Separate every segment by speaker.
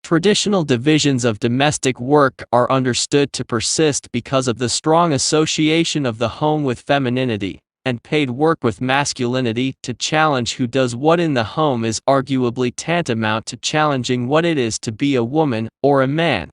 Speaker 1: Traditional divisions of domestic work are understood to persist because of the strong association of the home with femininity, and paid work with masculinity. To challenge who does what in the home is arguably tantamount to challenging what it is to be a woman or a man.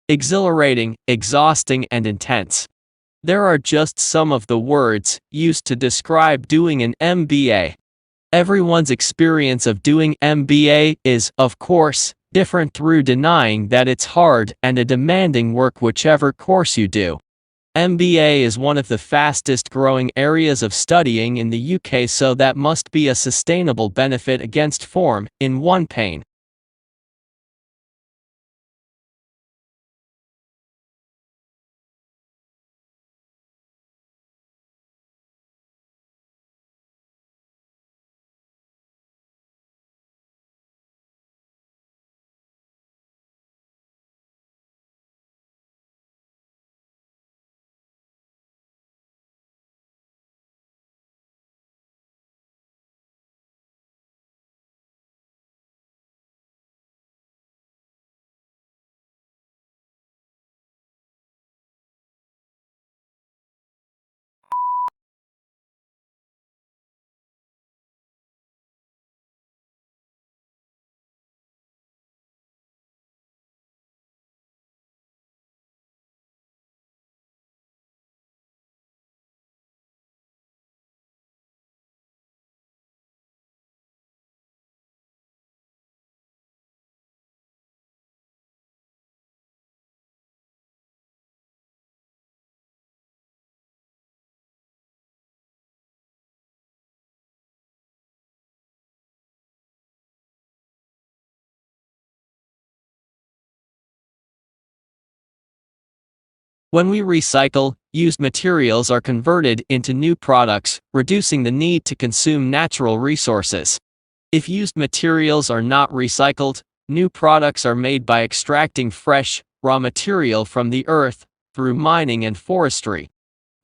Speaker 1: Exhilarating, exhausting, and intense. There are just some of the words used to describe doing an MBA. Everyone's experience of doing MBA is, of course, different through denying that it's hard and a demanding work whichever course you do. MBA is one of the fastest growing areas of studying in the UK, so that must be a sustainable benefit against form, in one pain. When we recycle, used materials are converted into new products, reducing the need to consume natural resources. If used materials are not recycled, new products are made by extracting fresh, raw material from the earth, through mining and forestry.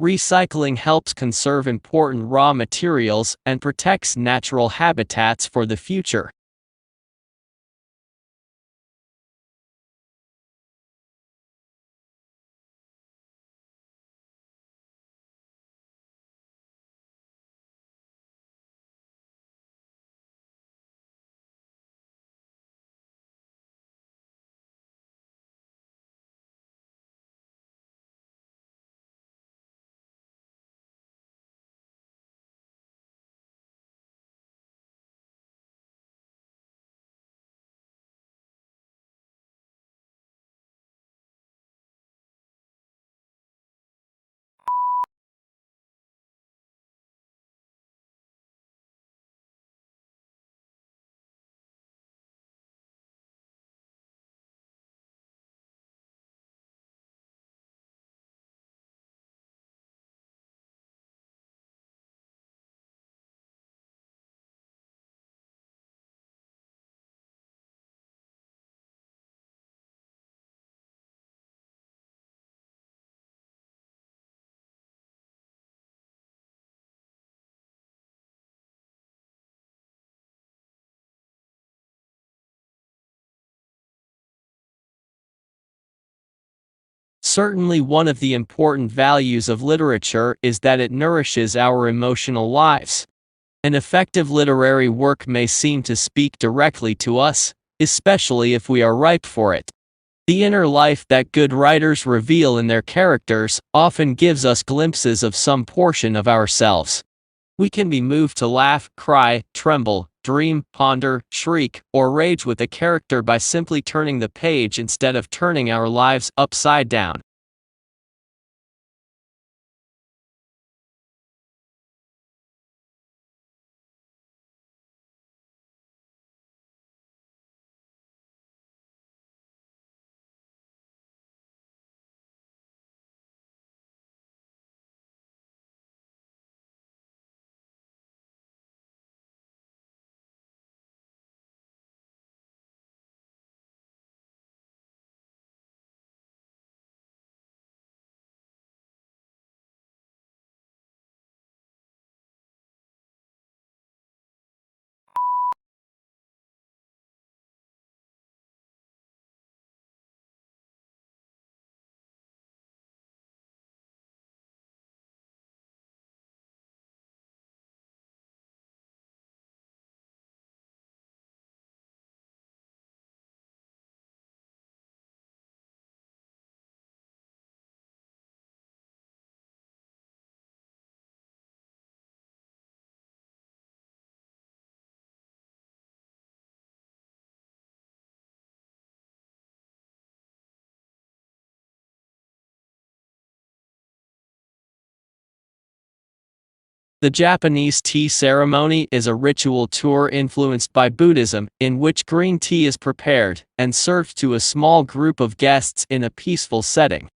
Speaker 1: Recycling helps conserve important raw materials and protects natural habitats for the future. Certainly, one of the important values of literature is that it nourishes our emotional lives. An effective literary work may seem to speak directly to us, especially if we are ripe for it. The inner life that good writers reveal in their characters often gives us glimpses of some portion of ourselves. We can be moved to laugh, cry, tremble, dream, ponder, shriek, or rage with a character by simply turning the page instead of turning our lives upside down. The Japanese tea ceremony is a ritual tour influenced by Buddhism, in which green tea is prepared and served to a small group of guests in a peaceful setting.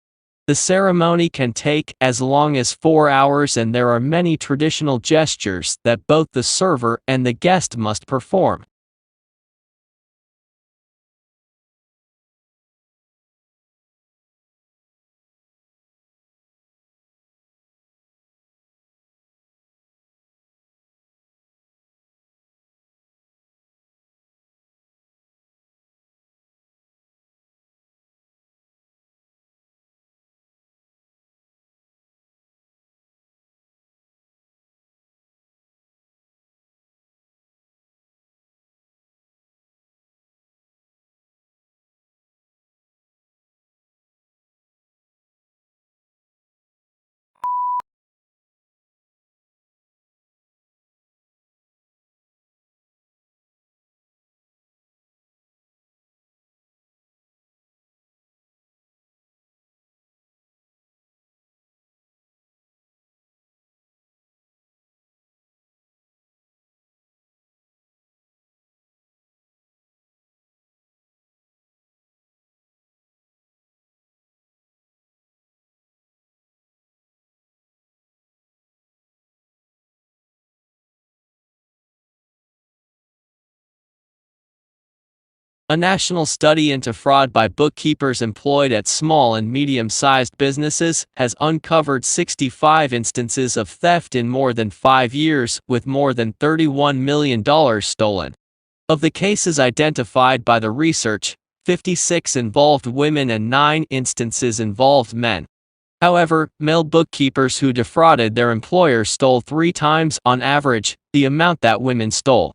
Speaker 1: The ceremony can take as long as 4 hours, and there are many traditional gestures that both the server and the guest must perform. A national study into fraud by bookkeepers employed at small and medium-sized businesses has uncovered 65 instances of theft in more than 5 years, with more than $31 million stolen. Of the cases identified by the research, 56 involved women and 9 instances involved men. However, male bookkeepers who defrauded their employers stole 3 times, on average, the amount that women stole.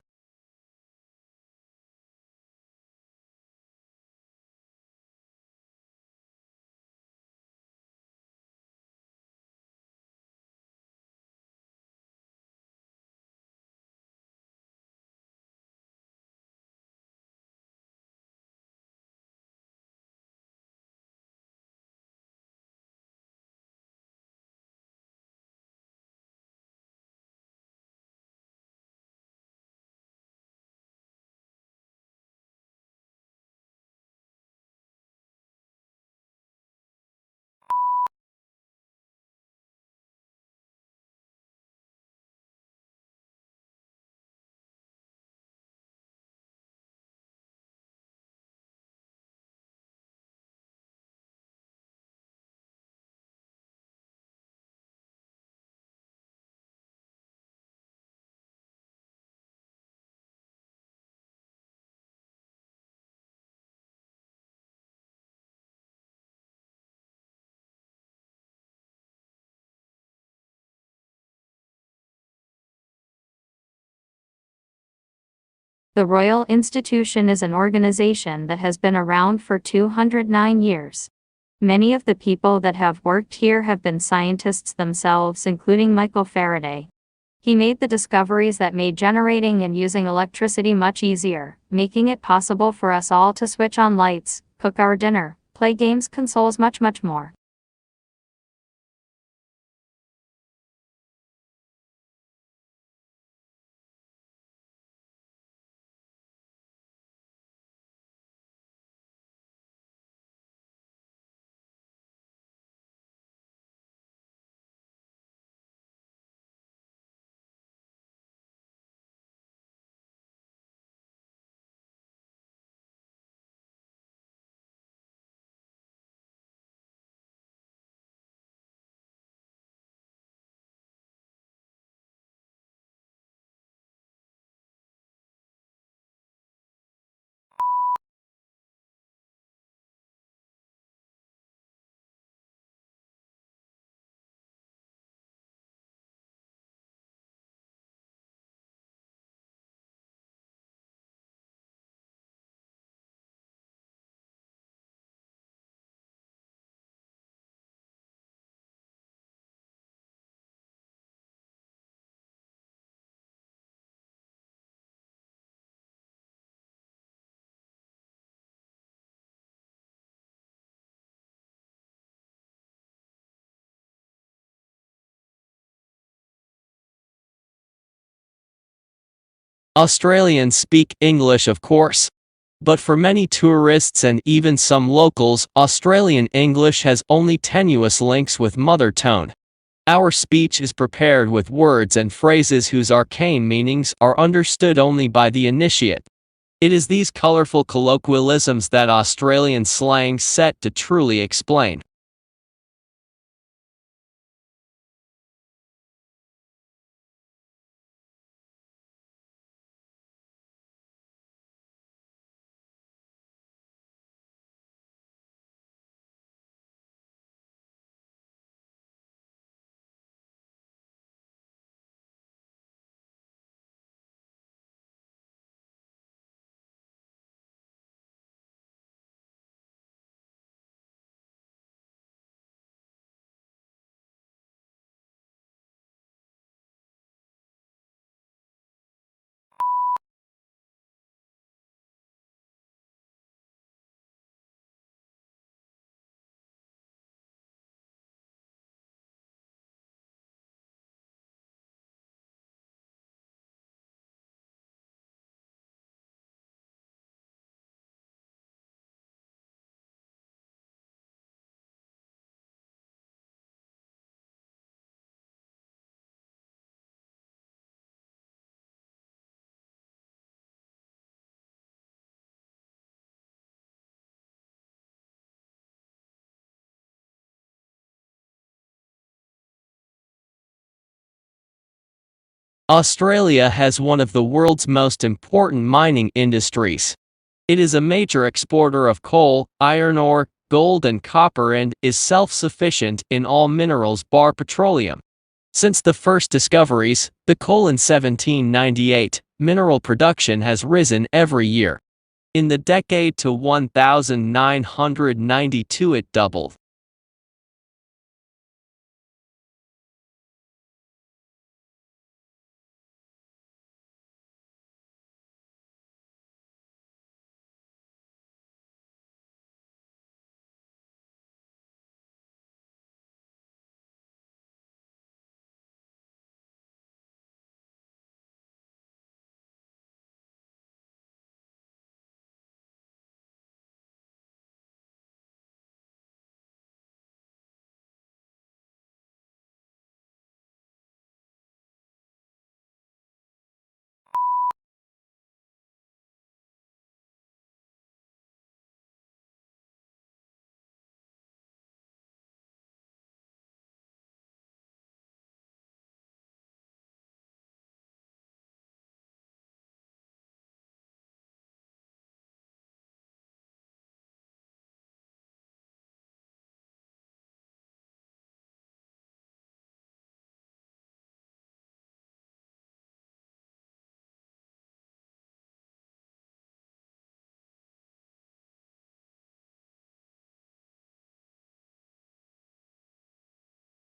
Speaker 2: The Royal Institution is an organization that has been around for 209 years. Many of the people that have worked here have been scientists themselves, including Michael Faraday. He made the discoveries that made generating and using electricity much easier, making it possible for us all to switch on lights, cook our dinner, play games, consoles, much more.
Speaker 1: Australians speak English, of course. But for many tourists and even some locals, Australian English has only tenuous links with mother tongue. Our speech is prepared with words and phrases whose arcane meanings are understood only by the initiate. It is these colorful colloquialisms that Australian slang set to truly explain. Australia has one of the world's most important mining industries. It is a major exporter of coal, iron ore, gold and copper, and is self-sufficient in all minerals bar petroleum. Since the first discoveries, the coal in 1798, mineral production has risen every year. In the decade to 1992 it doubled.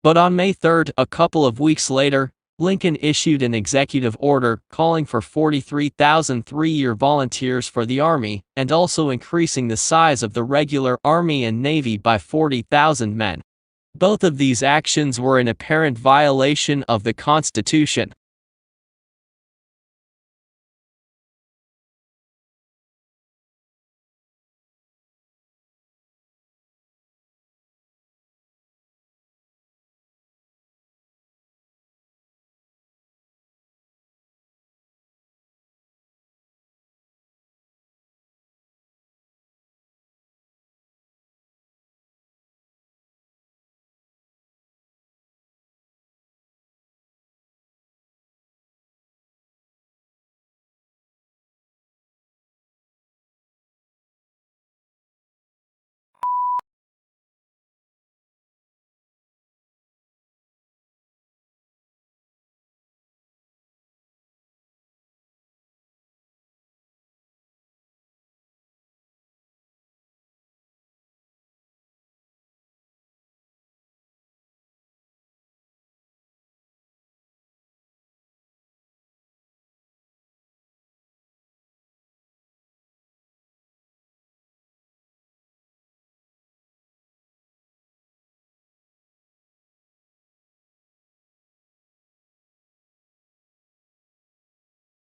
Speaker 1: But on May 3rd, a couple of weeks later, Lincoln issued an executive order calling for 43,000 three-year volunteers for the Army and also increasing the size of the regular Army and Navy by 40,000 men. Both of these actions were in apparent violation of the Constitution.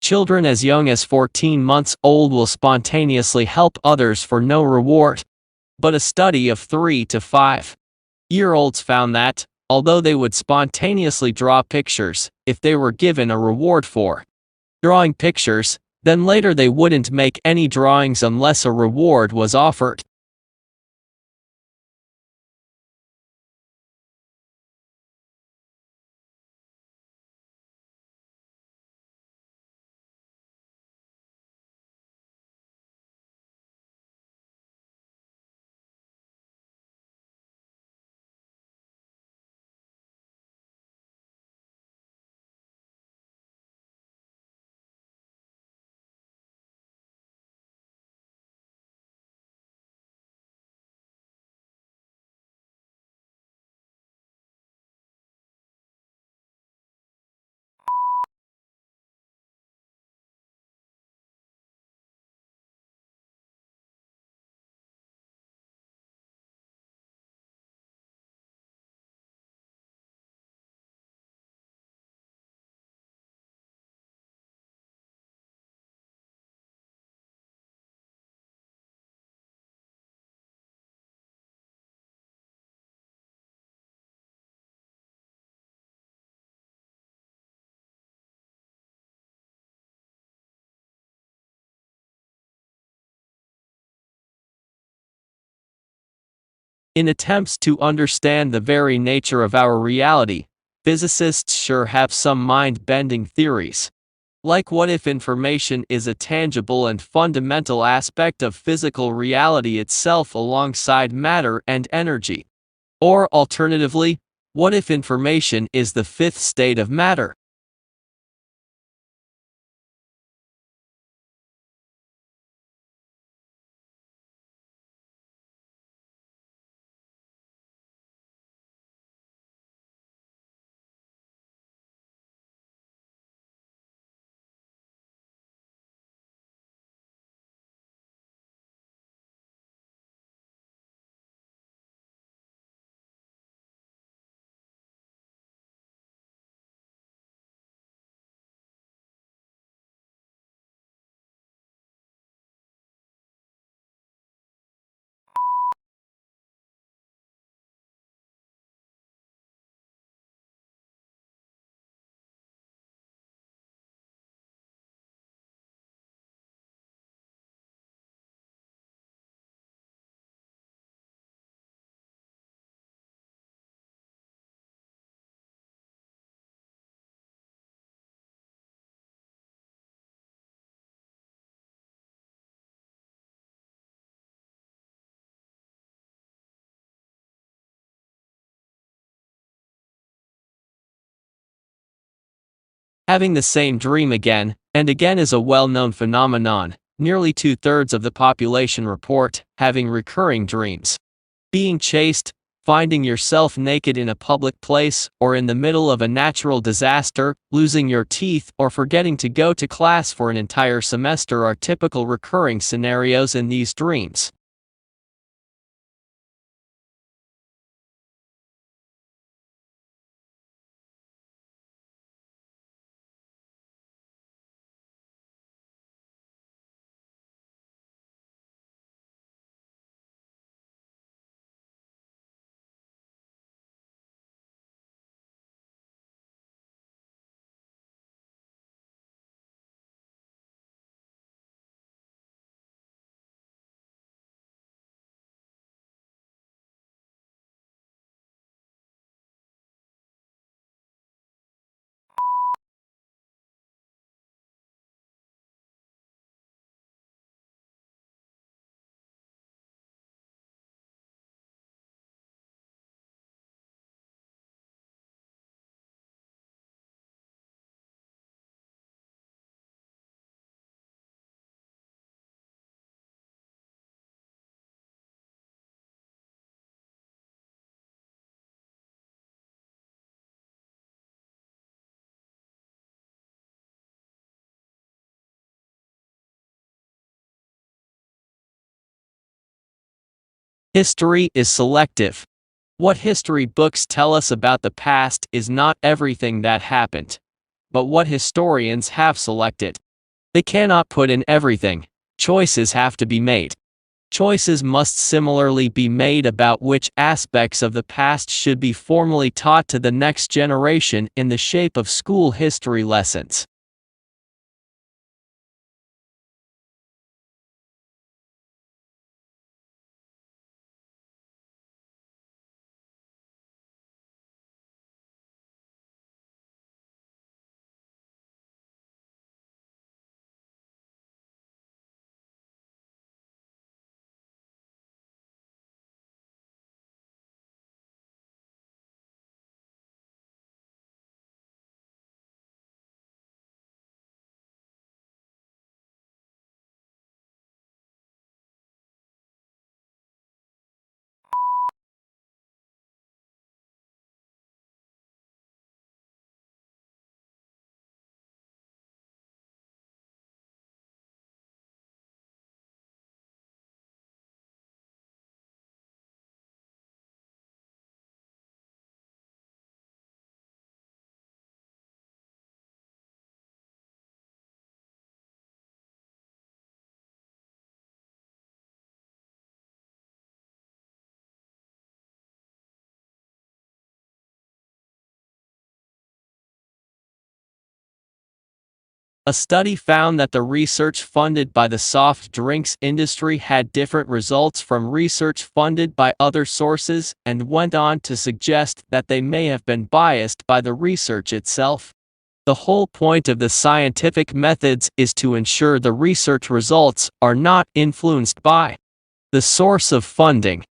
Speaker 1: Children as young as 14 months old will spontaneously help others for no reward. But a study of 3 to 5-year-olds found that, although they would spontaneously draw pictures if they were given a reward for drawing pictures, then later they wouldn't make any drawings unless a reward was offered. In attempts to understand the very nature of our reality, physicists sure have some mind-bending theories. Like, what if information is a tangible and fundamental aspect of physical reality itself alongside matter and energy? Or alternatively, what if information is the fifth state of matter? Having the same dream again and again is a well-known phenomenon. Nearly 2/3 of the population report having recurring dreams. Being chased, Finding yourself naked in a public place or in the middle of a natural disaster, losing your teeth, or forgetting to go to class for an entire semester are typical recurring scenarios in these dreams. History is selective. What history books tell us about the past is not everything that happened, but what historians have selected. They cannot put in everything. Choices have to be made. Choices must similarly be made about which aspects of the past should be formally taught to the next generation in the shape of school history lessons. A study found that the research funded by the soft drinks industry had different results from research funded by other sources, and went on to suggest that they may have been biased by the research itself. The whole point of the scientific methods is to ensure the research results are not influenced by the source of funding.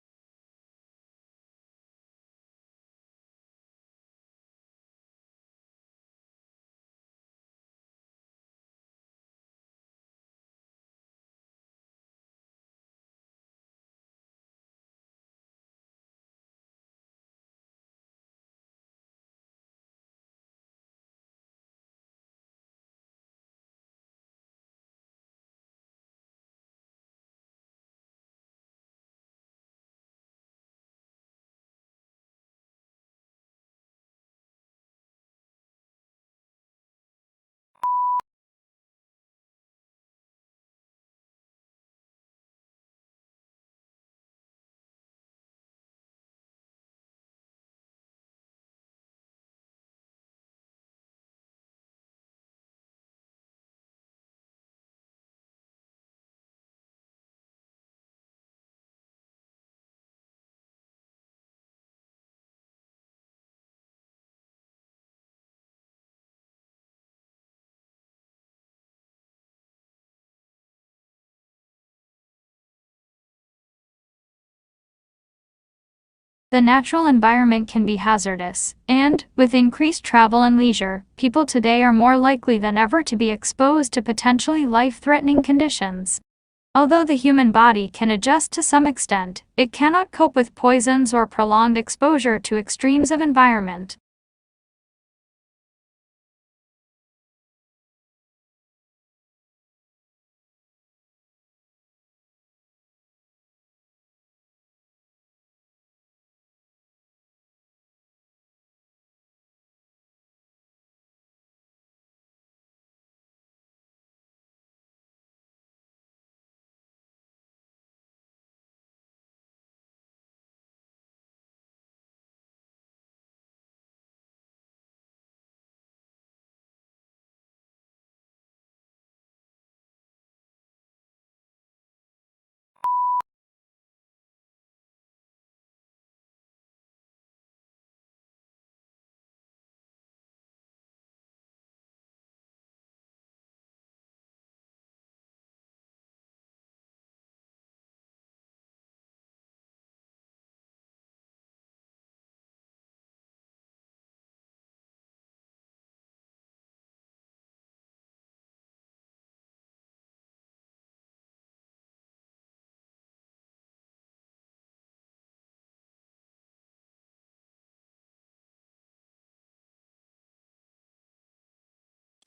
Speaker 2: The natural environment can be hazardous, and, with increased travel and leisure, people today are more likely than ever to be exposed to potentially life-threatening conditions. Although the human body can adjust to some extent, it cannot cope with poisons or prolonged exposure to extremes of environment.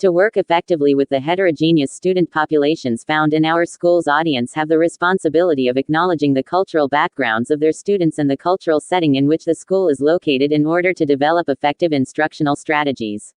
Speaker 3: To work effectively with the heterogeneous student populations found in our schools, audience have the responsibility of acknowledging the cultural backgrounds of their students and the cultural setting in which the school is located in order to develop effective instructional strategies.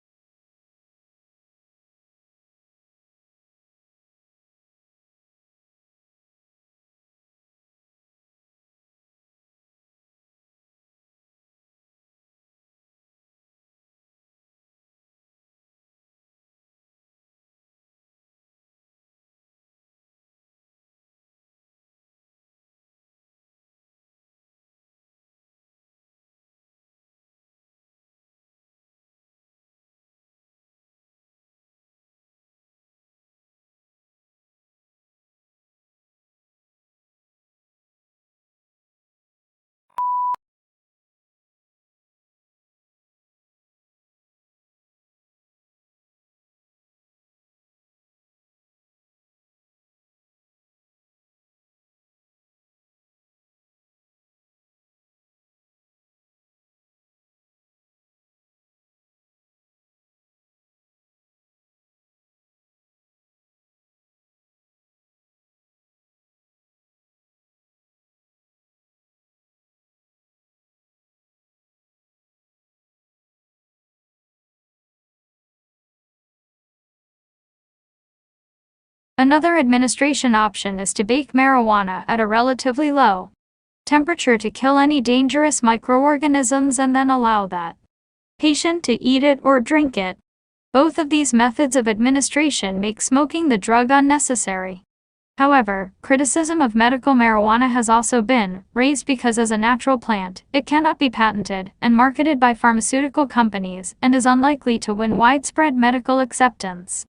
Speaker 2: Another administration option is to bake marijuana at a relatively low temperature to kill any dangerous microorganisms and then allow that patient to eat it or drink it. Both of these methods of administration make smoking the drug unnecessary. However, criticism of medical marijuana has also been raised because as a natural plant, it cannot be patented and marketed by pharmaceutical companies and is unlikely to win widespread medical acceptance.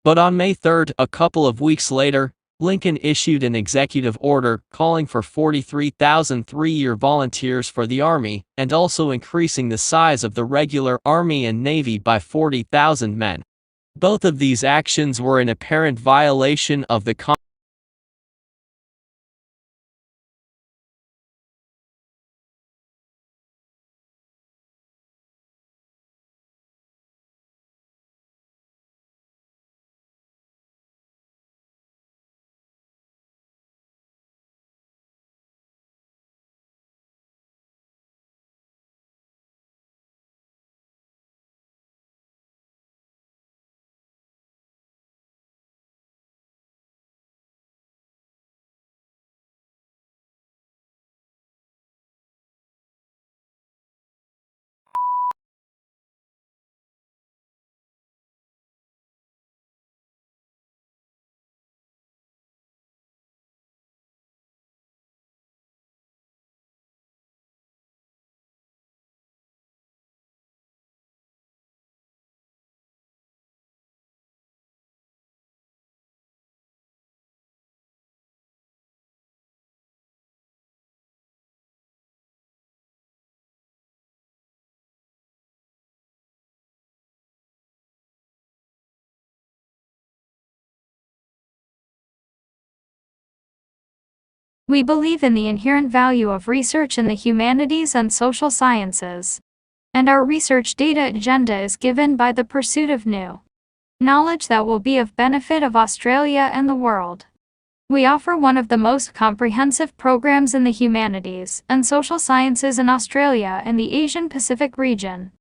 Speaker 1: But on May 3rd, a couple of weeks later, Lincoln issued an executive order calling for 43,000 three-year volunteers for the Army, and also increasing the size of the regular Army and Navy by 40,000 men. Both of these actions were in apparent violation of the
Speaker 2: We believe in the inherent value of research in the humanities and social sciences. And our research data agenda is given by the pursuit of new knowledge that will be of benefit of Australia and the world. We offer one of the most comprehensive programs in the humanities and social sciences in Australia and the Asian Pacific region.